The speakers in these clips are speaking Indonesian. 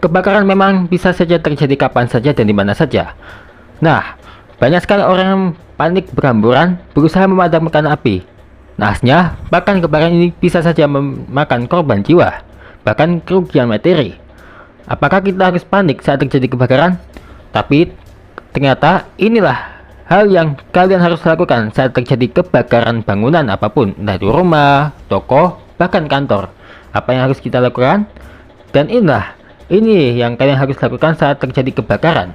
kebakaran memang bisa saja terjadi kapan saja dan di mana saja. Nah, banyak sekali orang yang panik berhamburan berusaha memadamkan api. Nahasnya, bahkan kebakaran ini bisa saja memakan korban jiwa, bahkan kerugian materi. Apakah kita harus panik saat terjadi kebakaran? Tapi ternyata inilah hal yang kalian harus lakukan saat terjadi kebakaran bangunan apapun, entah itu rumah, toko, bahkan kantor. Apa yang harus kita lakukan? Dan ini yang kalian harus lakukan saat terjadi kebakaran.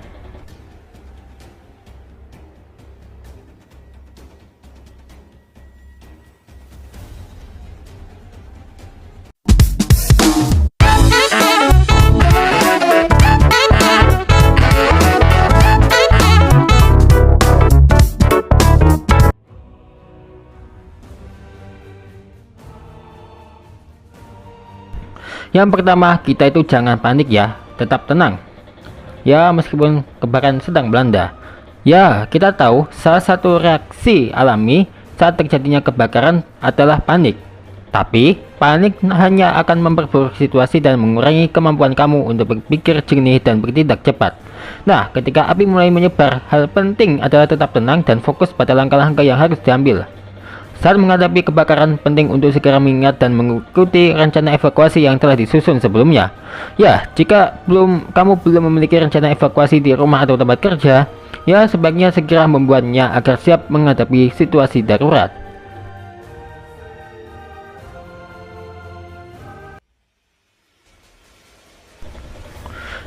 Yang pertama, kita itu jangan panik ya, tetap tenang. Ya, meskipun kebakaran sedang melanda. Ya, kita tahu salah satu reaksi alami saat terjadinya kebakaran adalah panik. Tapi, panik hanya akan memperburuk situasi dan mengurangi kemampuan kamu untuk berpikir jernih dan bertindak cepat. Nah, ketika api mulai menyebar, hal penting adalah tetap tenang dan fokus pada langkah-langkah yang harus diambil. Saat menghadapi kebakaran, penting untuk segera mengingat dan mengikuti rencana evakuasi yang telah disusun sebelumnya. Ya, jika kamu belum memiliki rencana evakuasi di rumah atau tempat kerja, ya sebaiknya segera membuatnya agar siap menghadapi situasi darurat.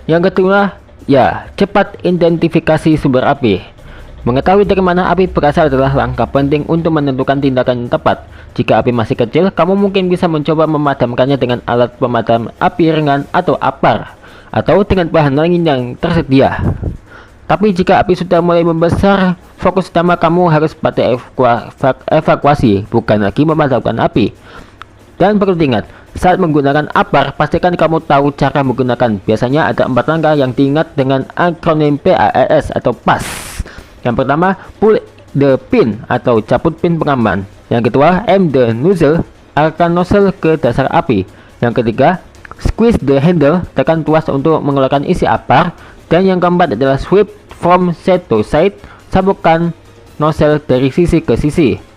Yang kedua, ya, cepat identifikasi sumber api. Mengetahui dari mana api berasal adalah langkah penting untuk menentukan tindakan yang tepat. Jika api masih kecil, kamu mungkin bisa mencoba memadamkannya dengan alat pemadam api ringan atau APAR, atau dengan bahan lain yang tersedia. Tapi jika api sudah mulai membesar, fokus utama kamu harus pada evakuasi, bukan lagi memadamkan api. Dan perlu diingat, saat menggunakan APAR, pastikan kamu tahu cara menggunakan. Biasanya ada 4 langkah yang diingat dengan akronim PAES atau PAS. Yang pertama, pull the pin atau cabut pin pengaman. Yang kedua, aim the nozzle, arahkan nozzle ke dasar api. Yang ketiga, squeeze the handle, tekan tuas untuk mengeluarkan isi APAR. Dan yang keempat adalah sweep from side to side, sabukkan nozzle dari sisi ke sisi.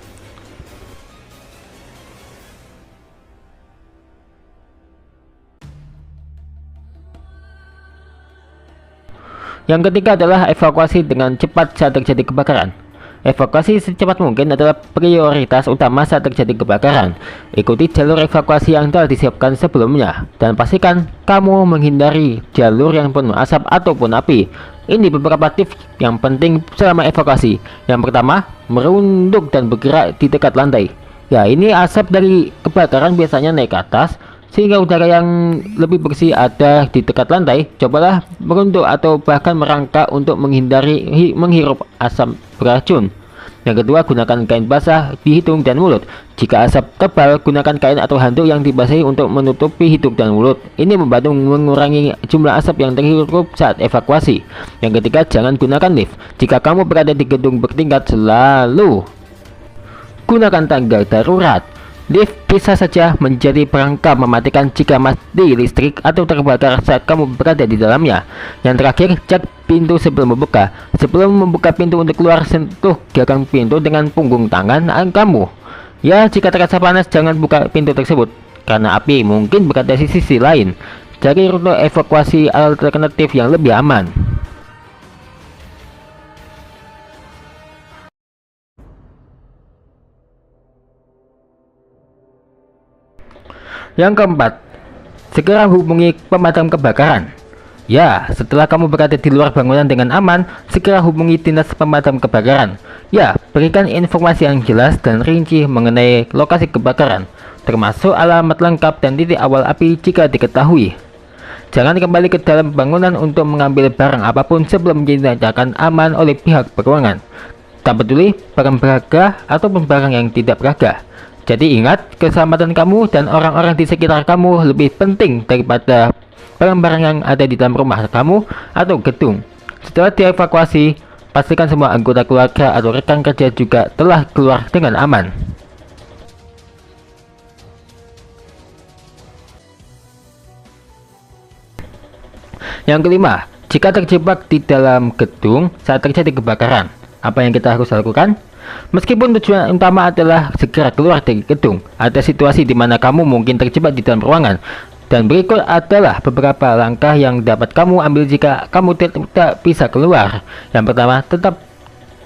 Yang ketiga adalah evakuasi dengan cepat saat terjadi kebakaran. Evakuasi secepat mungkin adalah prioritas utama saat terjadi kebakaran. Ikuti jalur evakuasi yang telah disiapkan sebelumnya, dan pastikan kamu menghindari jalur yang penuh asap ataupun api. Ini beberapa tips yang penting selama evakuasi. Yang pertama, merunduk dan bergerak di dekat lantai. Ya, ini asap dari kebakaran biasanya naik ke atas, sehingga udara yang lebih bersih ada di dekat lantai. Cobalah merunduk atau bahkan merangkak untuk menghindari menghirup asap beracun. Yang kedua, gunakan kain basah di hidung dan mulut. Jika asap tebal, gunakan kain atau handuk yang dibasahi untuk menutupi hidung dan mulut. Ini membantu mengurangi jumlah asap yang terhirup saat evakuasi. Yang ketiga, jangan gunakan lift. Jika kamu berada di gedung bertingkat, selalu gunakan tangga darurat. Lift bisa saja menjadi perangkap mematikan jika mati listrik atau terbakar saat kamu berada di dalamnya. Yang terakhir, cek pintu sebelum membuka. Sebelum membuka pintu untuk keluar, sentuh gagang pintu dengan punggung tangan kamu. Ya, jika terasa panas, jangan buka pintu tersebut, karena api mungkin berada di sisi lain. Cari rute evakuasi alternatif yang lebih aman. Yang keempat, segera hubungi pemadam kebakaran. Ya, setelah kamu berada di luar bangunan dengan aman, segera hubungi dinas pemadam kebakaran. Ya, berikan informasi yang jelas dan rinci mengenai lokasi kebakaran, termasuk alamat lengkap dan titik awal api jika diketahui. Jangan kembali ke dalam bangunan untuk mengambil barang apapun sebelum dinyatakan aman oleh pihak berwenang. Tak peduli barang berharga ataupun barang yang tidak berharga. Jadi ingat, keselamatan kamu dan orang-orang di sekitar kamu lebih penting daripada barang-barang yang ada di dalam rumah kamu atau gedung. Setelah dievakuasi, pastikan semua anggota keluarga atau rekan kerja juga telah keluar dengan aman. Yang kelima, jika terjebak di dalam gedung saat terjadi kebakaran, apa yang kita harus lakukan? Meskipun tujuan utama adalah segera keluar dari gedung, ada situasi di mana kamu mungkin terjebak di dalam ruangan. Dan berikut adalah beberapa langkah yang dapat kamu ambil jika kamu tidak bisa keluar. Yang pertama, tetap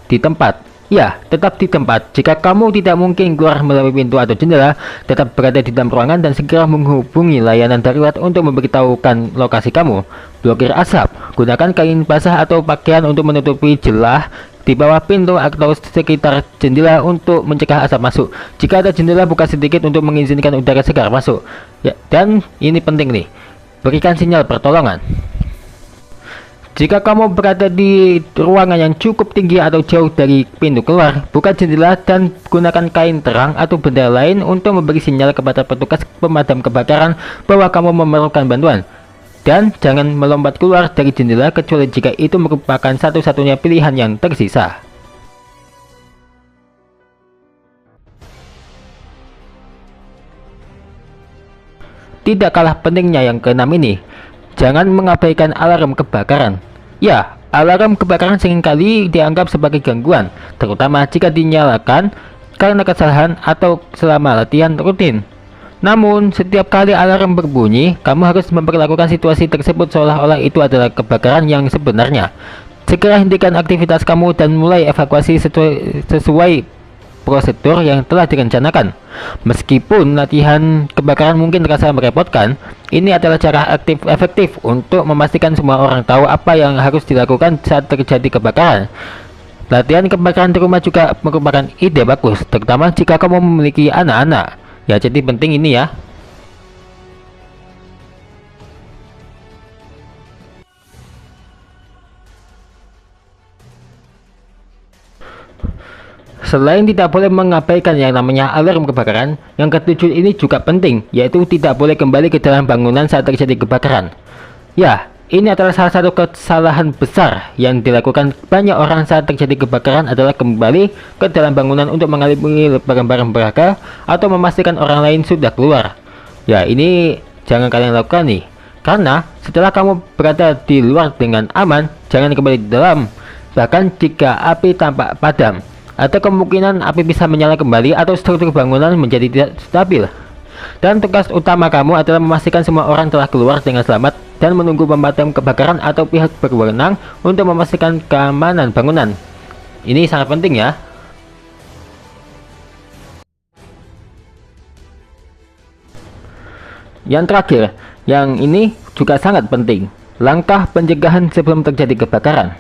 di tempat. Ya, tetap di tempat. Jika kamu tidak mungkin keluar melalui pintu atau jendela, tetap berada di dalam ruangan dan segera menghubungi layanan darurat untuk memberitahukan lokasi kamu. Blokir asap. Gunakan kain basah atau pakaian untuk menutupi celah di bawah pintu atau sekitar jendela untuk mencegah asap masuk. Jika ada jendela, buka sedikit untuk mengizinkan udara segar masuk. Ya, dan ini penting nih. Berikan sinyal pertolongan. Jika kamu berada di ruangan yang cukup tinggi atau jauh dari pintu keluar, buka jendela dan gunakan kain terang atau benda lain untuk memberi sinyal kepada petugas pemadam kebakaran bahwa kamu memerlukan bantuan. Dan jangan melompat keluar dari jendela kecuali jika itu merupakan satu-satunya pilihan yang tersisa. Tidak kalah pentingnya yang keenam ini, jangan mengabaikan alarm kebakaran. Ya, alarm kebakaran seringkali dianggap sebagai gangguan, terutama jika dinyalakan karena kesalahan atau selama latihan rutin. Namun, setiap kali alarm berbunyi, kamu harus memperlakukan situasi tersebut seolah-olah itu adalah kebakaran yang sebenarnya. Segera hentikan aktivitas kamu dan mulai evakuasi sesuai prosedur yang telah direncanakan. Meskipun latihan kebakaran mungkin terasa merepotkan, ini adalah cara efektif untuk memastikan semua orang tahu apa yang harus dilakukan saat terjadi kebakaran. Latihan kebakaran di rumah juga merupakan ide bagus, terutama jika kamu memiliki anak-anak. Ya, jadi penting ini ya. Selain tidak boleh mengabaikan yang namanya alarm kebakaran, yang ketujuh ini juga penting, yaitu tidak boleh kembali ke dalam bangunan saat terjadi kebakaran. Ya, ini adalah salah satu kesalahan besar yang dilakukan banyak orang saat terjadi kebakaran adalah kembali ke dalam bangunan untuk mengambil barang-barang berharga atau memastikan orang lain sudah keluar. Ya, ini jangan kalian lakukan nih, karena setelah kamu berada di luar dengan aman, jangan kembali di dalam. Bahkan jika api tampak padam, ada kemungkinan api bisa menyala kembali atau struktur bangunan menjadi tidak stabil. Dan tugas utama kamu adalah memastikan semua orang telah keluar dengan selamat dan menunggu pemadam kebakaran atau pihak berwenang untuk memastikan keamanan bangunan. Ini sangat penting ya. Yang terakhir, yang ini juga sangat penting, langkah pencegahan sebelum terjadi kebakaran.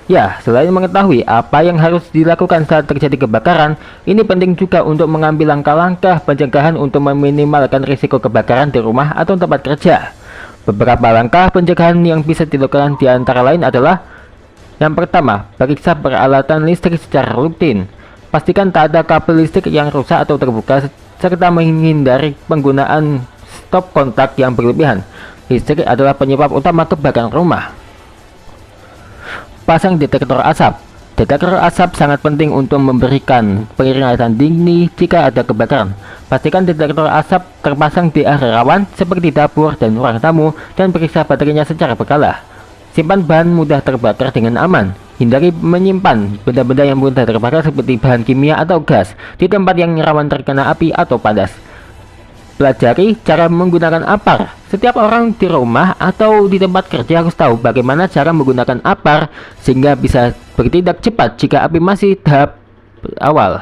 Ya, selain mengetahui apa yang harus dilakukan saat terjadi kebakaran, ini penting juga untuk mengambil langkah-langkah pencegahan untuk meminimalkan risiko kebakaran di rumah atau tempat kerja. Beberapa langkah pencegahan yang bisa dilakukan di antara lain adalah: yang pertama, periksa peralatan listrik secara rutin. Pastikan tak ada kabel listrik yang rusak atau terbuka, serta menghindari penggunaan stop kontak yang berlebihan. Listrik adalah penyebab utama kebakaran rumah. Pasang detektor asap. Detektor asap sangat penting untuk memberikan peringatan dini jika ada kebakaran. Pastikan detektor asap terpasang di area rawan seperti dapur dan ruang tamu dan periksa baterainya secara berkala. Simpan bahan mudah terbakar dengan aman. Hindari menyimpan benda-benda yang mudah terbakar seperti bahan kimia atau gas di tempat yang rawan terkena api atau panas. Pelajari cara menggunakan apar. Setiap orang di rumah atau di tempat kerja harus tahu bagaimana cara menggunakan apar sehingga bisa bertindak cepat jika api masih tahap awal.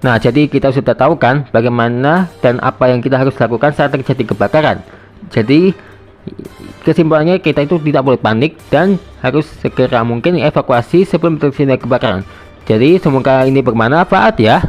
Nah, jadi kita sudah tahu kan bagaimana dan apa yang kita harus lakukan saat terjadi kebakaran. Jadi kesimpulannya, kita itu tidak boleh panik dan harus segera mungkin evakuasi sebelum terjadi kebakaran. Jadi semoga ini bermanfaat ya.